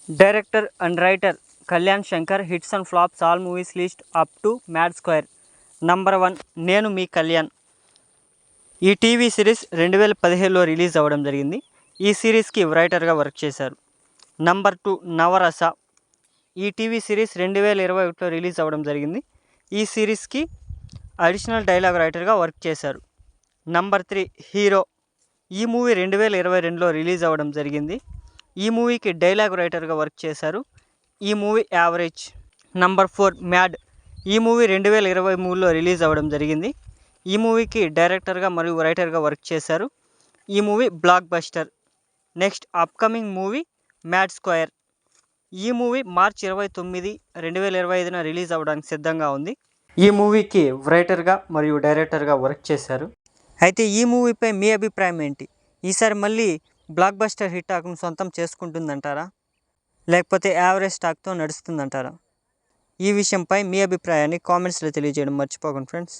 Director and writer Kalyan Shankar. Hits and flops all movies list up to mad square. Number 1 నేను మీ కళ్యాణ్. ఈ TV series 2017లో release అవ్వడం జరిగింది. ఈ సిరీస్కి రైటర్గా వర్క్ చేశారు. నంబర్ 2 నవరస. ఈ టీవీ సిరీస్ 2021లో రిలీజ్ అవ్వడం జరిగింది. ఈ సిరీస్కి అడిషనల్ డైలాగ్ రైటర్గా వర్క్ చేశారు. Number 3 hero. ఈ మూవీ 2022లో రిలీజ్ అవ్వడం జరిగింది. ఈ మూవీకి డైలాగ్ రైటర్గా వర్క్ చేశారు. ఈ మూవీ యావరేజ్. Number 4 mad. ఈ మూవీ 2023లో రిలీజ్ అవ్వడం జరిగింది. ఈ మూవీకి డైరెక్టర్గా మరియు రైటర్గా వర్క్ చేశారు. ఈ movie block buster. Next upcoming movie mad square. ఈ మూవీ మార్చ్ 29, 2025న రిలీజ్ అవ్వడానికి సిద్ధంగా ఉంది. ఈ మూవీకి రైటర్గా మరియు డైరెక్టర్గా వర్క్ చేశారు. అయితే ఈ మూవీపై మీ అభిప్రాయం ఏంటి? ఈసారి మళ్ళీ బ్లాక్ బస్టర్ హిట్ టాక్ను సొంతం చేసుకుంటుందంటారా, లేకపోతే యావరేజ్ టాక్తో నడుస్తుందంటారా? ఈ విషయంపై మీ అభిప్రాయాన్ని కామెంట్స్లో తెలియజేయడం మర్చిపోకండి ఫ్రెండ్స్.